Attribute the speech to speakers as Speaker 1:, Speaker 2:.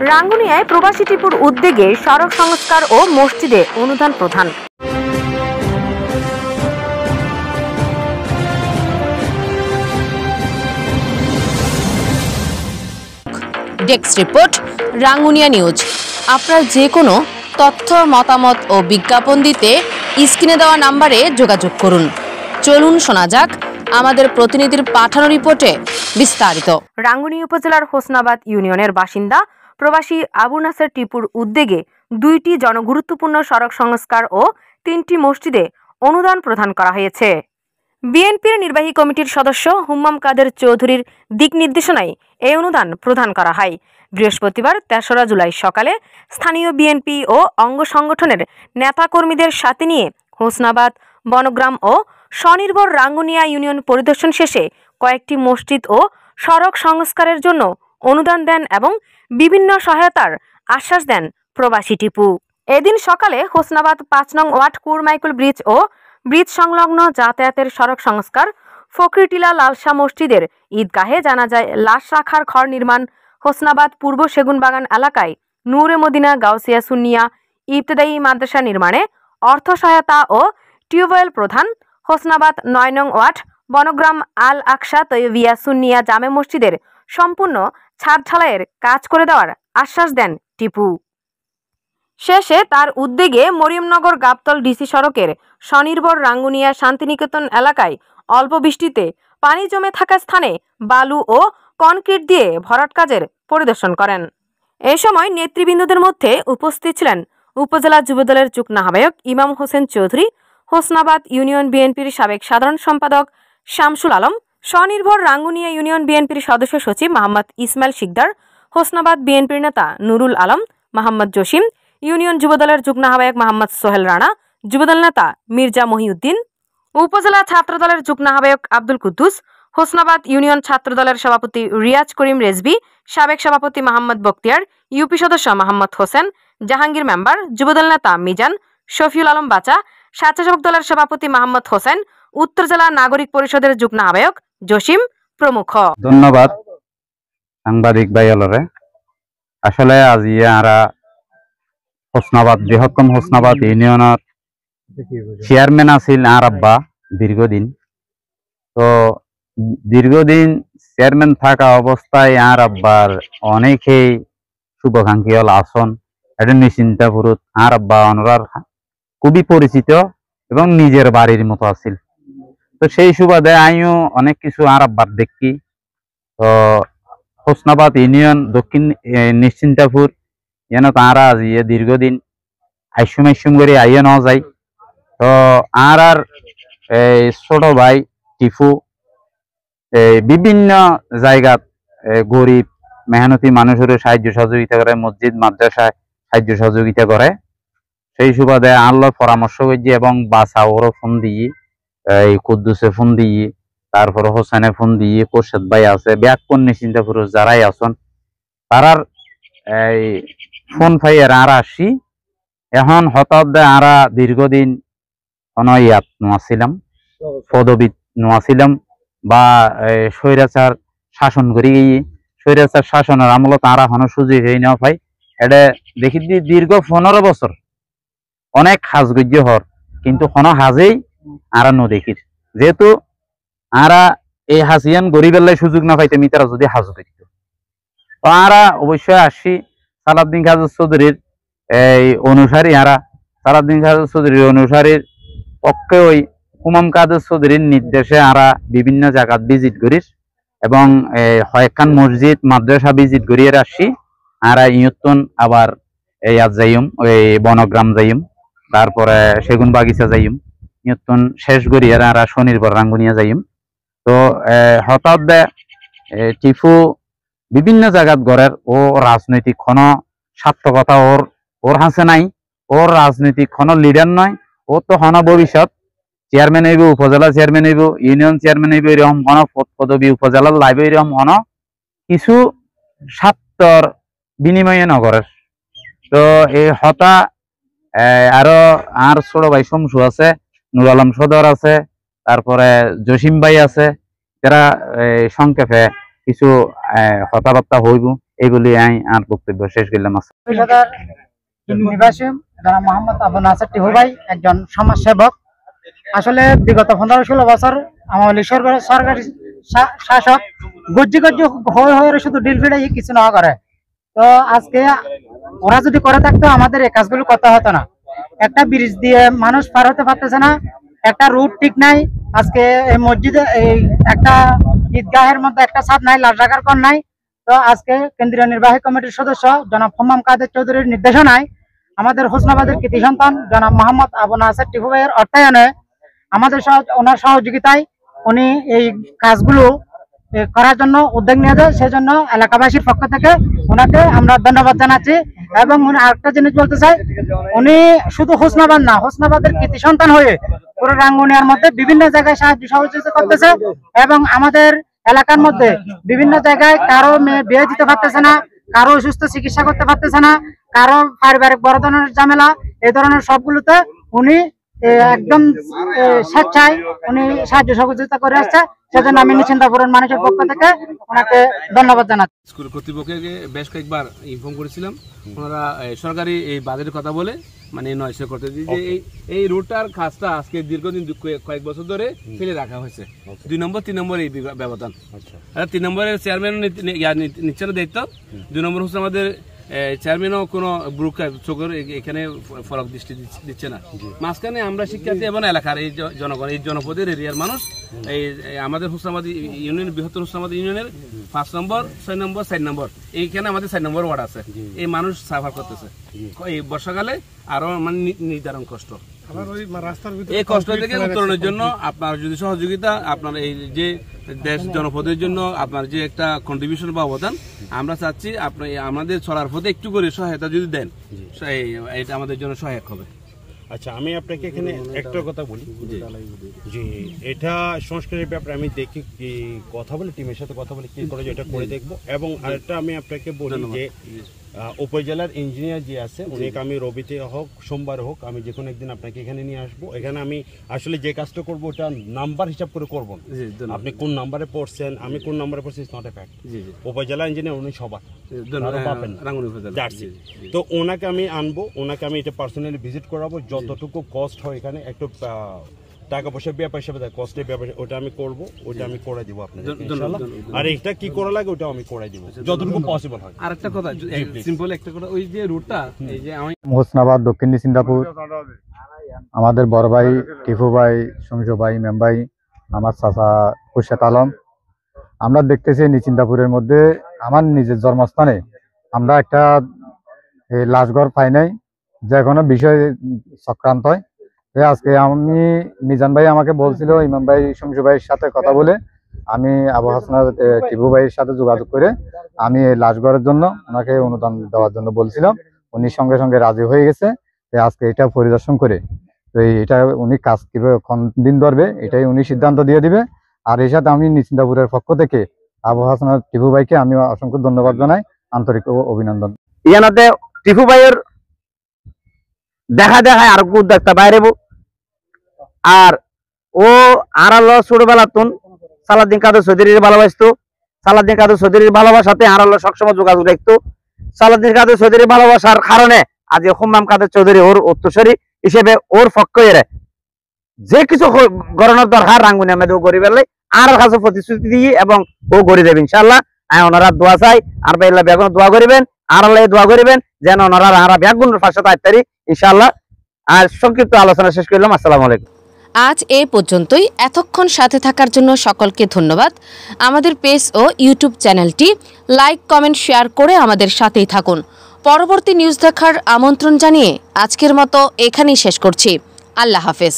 Speaker 1: রাঙ্গুনিয়ায় প্রবাসী টিপুর উদ্যোগে সড়ক সংস্কার ও মসজিদে অনুদান প্রদান। Desk report, Rangunia news. আপনার যে কোনো তথ্য, মতামত ও বিজ্ঞাপন দিতে স্ক্রিনে দেওয়া নাম্বারে যোগাযোগ করুন। চলুন শোনা যাক আমাদের প্রতিনিধির পাঠানো রিপোর্টে বিস্তারিত। রাঙ্গুনিয়া উপজেলার হোসনাবাদ ইউনিয়নের বাসিন্দা প্রবাসী আবু নাসের টিপুর উদ্যোগে 2টি জনগুরুত্বপূর্ণ সড়ক সংস্কার ও 3টি মসজিদে অনুদান প্রদান করা হয়েছে। বিএনপির নির্বাহী কমিটির সদস্য হুম্মাম কাদের চৌধুরীর দিক নির্দেশনায় এই অনুদান প্রদান করা হয়। বৃহস্পতিবার 3রা জুলাই সকালে স্থানীয় বিএনপি ও অঙ্গ সংগঠনের নেতাকর্মীদের সাথে নিয়ে হোসনাবাদ, বনগ্রাম ও স্বনির্ভর রাঙ্গুনিয়া ইউনিয়ন পরিদর্শন শেষে কয়েকটি মসজিদ ও সড়ক সংস্কারের জন্য অনুদান দেন এবং বিভিন্ন সহায়তার আশ্বাস দেন প্রবাসী টিপু। এদিন সকালে হোসনাবাদ 5 নং ওয়ার্ড কুরমাইকুল ব্রিজ ও ব্রিজ সংলগ্ন যাতায়াতের সড়ক সংস্কার, ফকিরটিলা লালশা মসজিদের ঈদগাহে জানাজায় লাশ রাখার ঘর নির্মাণ, হোসনাবাদ পূর্ব সেগুনবাগান এলাকায় নূরে মদিনা গাউসিয়া সুন্নিয়া ইবতেদায়ী মাদ্রাসা নির্মাণে অর্থ সহায়তা ও টিউবওয়েল প্রদান, হোসনাবাদ 9 নং ওয়ার্ড বনগ্রাম আল আকসা তৈয়বিয়া সুন্নিয়া জামে মসজিদের সম্পূর্ণ ছাদ ঢালাইয়ের কাজ করে দেওয়ার আশ্বাস দেন টিপু। শেষে তার উদ্যোগে মরিয়মনগর গাবতল ডিসি সড়কের স্বনির্ভর রাঙ্গুনিয়া শান্তিনিকেতন এলাকায় অল্প বৃষ্টিতে পানি জমে থাকা স্থানে বালু ও কনক্রিট দিয়ে ভরাট কাজের পরিদর্শন করেন। এ সময় নেতৃবৃন্দদের মধ্যে উপস্থিত ছিলেন উপজেলা যুবদলের যুগ্ম আহ্বায়ক ইমাম হোসেন চৌধুরী, হোসনাবাদ ইউনিয়ন বিএনপির সাবেক সাধারণ সম্পাদক শামসুল আলম, স্বনির্ভর রাঙ্গুনিয়া ইউনিয়ন বিএনপির সদস্য সচিব মোহাম্মদ ইসমাইল শিকদার, হোসনাবাদ বিএনপির নেতা নুরুল আলম, মোহাম্মদ জসিম, ইউনিয়ন যুবদলের যুগ্ম আহ্বায়ক মোহাম্মদ সোহেল রানা, যুবদল নেতা মির্জা মহিউদ্দিন, উপজেলা ছাত্রদলের যুগ্ম আহ্বায়ক আব্দুল কুদ্দুস, হোসনাবাদ ইউনিয়ন ছাত্রদলের সভাপতি রিয়াজ করিম রেজবি, সাবেক সভাপতি মোহাম্মদ বখতিয়ার, ইউপি সদস্য মোহাম্মদ হোসেন, জাহাঙ্গীর মেম্বার, যুবদল নেতা মিজান, শফিউল আলম বাচা, স্বেচ্ছাসেবক দলের সভাপতি মোহাম্মদ হোসেন, উত্তর জেলা নাগরিক পরিষদের যুগ্ম আহ্বায়ক জসিম প্রমুখ।
Speaker 2: ধন্যবাদ সাংবাদিক ভাইয়ালরে। আসলে আজি আরা হোসনাবাদ বৃহত্তম হোসনাবাদ ইউনিয়নের চেয়ারম্যান আছিল আর আব্বা দীর্ঘদিন। তো দীর্ঘদিন চেয়ারম্যান থাকা অবস্থায় আর আব্বার অনেকেই শুভাকাঙ্ক্ষী হল আসন এটা নিশ্চিন্তাপুরত আর আব্বা অনরার খুবই পরিচিত এবং নিজের বাড়ির মতো আছিল। তো সেই সুবাদে আমিও অনেক কিছু আর আব্বার দেখি। তো হোসনাবাদ ইউনিয়ন দক্ষিণ নিশ্চিন্তাপুর যেন তারা আজি দীর্ঘদিন আইসুম করে আইয়া নেওয়া যায়। তো আর এই ছোট ভাই টিপু বিভিন্ন জায়গাত গরিব মেহনতি মানুষের সাহায্য সহযোগিতা করে, মসজিদ মাদ্রাসায় সাহায্য সহযোগিতা করে। সেই সুবাদে আল্লাহ পরামর্শ করছি এবং বাসা ওরও ফোন দিয়ে, এই কুদ্দুসে ফোন দিয়ে, তারপর হোসেনে ফোন দিয়ে, কোরশেদ ভাই আছে, ব্যাকুণ নিশ্চিন্তা পুরুষ যারাই আছেন তারার এই ফোন পাইয়ের আর আসি। এখন হঠাৎ আরা দীর্ঘদিন কোনো ইয়াত নোয়াছিলাম, পদবী নোয়াছিলাম বা স্বৈরাচার শাসন করি গিয়ে স্বৈরাচার শাসনের আমলত তারা হন সুযোগ হয়ে নেওয়া পাই। এটা দেখি দীর্ঘ 15 বছর অনেক হাজগজ্য হর, কিন্তু কোনো হাজেই আরা ন দেখির। যেহেতু আরা এই হাসিয়ান গরিবের সুযোগ না পাইতে মিতারা যদি হাজ করত, তো আরা অবশ্যই আসি সালাউদ্দিন কাদের চৌধুরীর এই অনুসারী। আরা সালাউদ্দিন কাদের চৌধুরীর অনুসারীর পক্ষে ওই হুমাম কাদের চৌধুরীর নির্দেশে আরা বিভিন্ন জায়গা ভিজিট করিস এবং কয়েকখান মসজিদ মাদ্রাসা ভিজিট করিয়ে আসি। আরা ইয়তন আবার ইয়াত যাইম, ওই বনগ্রাম যাইম, তারপরে সেগুন বাগিচা যাইম, ইয়তন শেষ করিয়ে আরা স্বনির্ভর রাঙ্গুনিয়া যাইম। তো হঠাৎ টিপু বিভিন্ন জায়গাত গড়ের ও রাজনৈতিক কোনো সার্থকতা ওর হাসে নাই, ওর রাজনৈতিক কোনো লিডার নয়। ও তো হন ভবিষ্যৎ চেয়ারম্যান হইব, উপজেলা চেয়ারম্যান হইব, ইউনিয়ন চেয়ারম্যান হইব, এরকম হন পদবী উপজেলার লাইব, এরকম হন কিছু স্বার্থর বিনিময়ে নগরের। তো এই হতা আরো আর ছোট ভাই শমসু আছে, নুর আলম সদর আছে, তারপরে জসিম ভাই আছে, যারা সংক্ষেপে কিছু কথাবার্তা হইব। এগুলি আমি আর বক্তব্য শেষ করলাম।
Speaker 3: নিবাসী যারা মোহাম্মদ আবু নাসের টিহু ভাই একজন সমাজসেবক। আসলে বিগত 15-16 বছর আওয়ামী লীগ সরকারি শাসক গজ্জি হয়ে শুধু ডিল ফিডে কিছু না করে। তো আজকে ওরা যদি করে থাকতো আমাদের এই কাজগুলো করতে হতো না। একটা ব্রিজ দিয়ে মানুষ পার হতে পারতেছে না, একটা রুট ঠিক নাই। আজকে এই মসজিদে এই একটা ঈদগাহের মধ্যে একটা ছাদ নাই, লাশ রাখার কর নাই। তো আজকে কেন্দ্রীয় নির্বাহী কমিটির সদস্য জনাব হুমাম কাদের চৌধুরীর নির্দেশনায় আমাদের হোসনাবাদের কৃতি সন্তান জনাব মোহাম্মদ আবু নাসের টিপু ভাইয়ের অর্থায়নে আমাদের ওনার সহযোগিতায় উনি এই কাজগুলো করার জন্য উদ্যোগ নিয়ে যায়। সেজন্য এলাকাবাসীর পক্ষ থেকে ওনাকে আমরা ধন্যবাদ জানাচ্ছি। এবং উনি আরেকটা জিনিস বলতে চাই, উনি শুধু হোসনাবাদ না, হোসনাবাদের কৃতি সন্তান হয়ে পুরো রাঙ্গুনিয়ার মধ্যে বিভিন্ন জায়গায় সাহায্য সহযোগিতা করতেছে। এবং আমাদের এলাকার মধ্যে বিভিন্ন জায়গায় কারো মেয়ে বিয়ে দিতে পারতেছে না, কারো অসুস্থ চিকিৎসা করতে পারতেছে না, কারো পারিবারিক বড় ধরনের ঝামেলা, এই ধরনের সবগুলোতে উনি একদম স্বেচ্ছায় উনি সাহায্য সহযোগিতা করে আসছে। সেজন্য আমি নিশ্চিন্তাপুরের মানুষের পক্ষ থেকে ওনাকে ধন্যবাদ জানাচ্ছি।
Speaker 4: স্কুল কর্তৃপক্ষকে বেশ কয়েকবার ইনফর্ম করেছিলাম, ওনারা সরকারি এই বাজেটের কথা বলে মানে নয়সে করতে যে এই রোডটার কাজটা আজকে দীর্ঘদিন কয়েক বছর ধরে ফেলে রাখা হয়েছে। 2 নম্বর 3 নম্বর এই ব্যবধান। 3 নম্বরের চেয়ারম্যান নিচ্ছে না দায়িত্ব, 2 নম্বর হচ্ছে আমাদের চেয়ারম্যানও কোনো চোখের এখানে ফলক দৃষ্টি দিচ্ছে না। মাঝখানে আমরা শিক্ষার্থী এবং এলাকার এই জনগণ, এই জনপদের এরিয়ার মানুষ, এই আমাদের হোসনাবাদ ইউনিয়ন, বৃহত্তর হোসনাবাদ ইউনিয়নের 5 নম্বর 6 নম্বর 4 নম্বর এইখানে আমাদের 4 নম্বর ওয়ার্ড আছে। এই মানুষ সাফার করতেছে এই বর্ষাকালে, আরো মানে নির্ধারণ কষ্ট। এই কষ্ট থেকে উত্তরণের জন্য আপনার যদি সহযোগিতা, আপনার এই যে দেশ জনপদের জন্য আপনার যে একটা কন্ট্রিবিউশন বা অবদান, আমরা চাচ্ছি আপনি আমাদের চলার পথে একটু করে সহায়তা যদি দেন, এটা আমাদের জন্য সহায়ক হবে।
Speaker 5: আচ্ছা, আমি আপনাকে এখানে একটা কথা বলি যে এটা সংস্কারের ব্যাপারে আমি দেখি কি কথা বলে টিমের সাথে কথা বলে কি করে এটা করে দেখবো। এবং আরেকটা আমি আপনাকে বলি যে উপজেলার ইঞ্জিনিয়ার যে আছে উনিকে আমি রবিতে হোক সোমবার হোক আমি যে কোনো একদিন আপনাকে এখানে নিয়ে আসবো। এখানে আমি আসলে যে কাজটা করবো ওটা নাম্বার হিসাব করে করবো, আপনি কোন নাম্বারে পড়ছেন আমি কোন নাম্বারে পড়ছি ইটস নট এ ফ্যাক্ট। উপজেলা ইঞ্জিনিয়ার উনি সবার তো ওনাকে আমি আনবো, ওনাকে আমি এটা পার্সোনালি ভিজিট করাবো। যতটুকু কস্ট হয় এখানে একটু টাকা পয়সা ব্যাপার হিসাবে কস্টের ব্যাপার ওটা আমি করবো, ওটা আমি করে দিব আপনাদের ইনশাআল্লাহ। আর এটা কি করা লাগে ওটা আমি করে দিব যতটুকু পসিবল হয়।
Speaker 4: আর একটা কথা, সিম্পল একটা কথা, ওই যে রুটটা এই যে আমি
Speaker 6: হোসনাবাদ দক্ষিণ নিশ্চিন্তাপুর, আমাদের বড় ভাই টিফু ভাই, শমশু ভাই, মেম ভাই, আমার চাচা খুরশেদ আলম, আমরা দেখতেছি নিশ্চিন্তাপুরের মধ্যে আমার নিজের জন্মস্থানে আমরা একটা লাশঘর পাই নাই, যে কোনো বিষয় চক্রান্ত হয়। আজকে আমি মিজান ভাই আমাকে বলছিল ইমাম ভাই শমশু ভাইয়ের সাথে কথা বলে আমি আবু হাসনার টিপু ভাইয়ের সাথে যোগাযোগ করে আমি এই লাশঘরের জন্য ওনাকে অনুদান দেওয়ার জন্য বলছিলাম। উনি সঙ্গে সঙ্গে রাজি হয়ে গেছে। আজকে এটা পরিদর্শন করে তো এটা উনি কাজ কিভাবে কোন দিন ধরবে এটাই উনি সিদ্ধান্ত দিয়ে দিবে। আর এই সাথে আমি নিশ্চিন্তাপুরের পক্ষ থেকে আবু হাসনার টিপু ভাইকে আমি অসংখ্য ধন্যবাদ জানাই, আন্তরিক অভিনন্দন।
Speaker 7: ইয়ানাতে টিপু ভাইয়ের দেখা দেখায় আর উদ্যোক্তা বাইরে, আর ও আড়াল ছোটবেলা তুন সালাউদ্দিন কাদের চৌধুরীর ভালোবাসতো, সালাউদ্দিন কাদের চৌধুরীর ভালোবাসাতে আড়াল সবসময় যোগাযোগ রাখতো। সালাউদ্দিন কাদের চৌধুরীর ভালোবাসার কারণে আজ হুমাম কাদের চৌধুরী ওর উত্তরসূরি হিসেবে ওর পক্ষে যে কিছু গড়ানোর দরকার রাঙ্গুনিয়া মেয়েদের গড়ি পেলে আর কাছে প্রতিশ্রুতি দিয়ে এবং ও গড়ি দেবে ইনশাল্লাহ। ওনারা দোয়া চাই, আর বেলা বেগুন দোয়া করিবেন, আর দোয়া করিবেন যেন ওনারা আর বেগুনের পাশে তাড়াতাড়ি ইনশাল্লাহ। আর সংক্ষিপ্ত আলোচনা শেষ করলাম। আসসালামু আলাইকুম।
Speaker 1: আজ এ পর্যন্তই। এতক্ষণ সাথে থাকার জন্য সকলকে ধন্যবাদ। আমাদের পেজ ও ইউটিউব চ্যানেলটি লাইক, কমেন্ট, শেয়ার করে আমাদের সাথেই থাকুন। পরবর্তী নিউজ দেখার আমন্ত্রণ জানিয়ে আজকের মতো এখানেই শেষ করছি। আল্লাহ হাফেজ।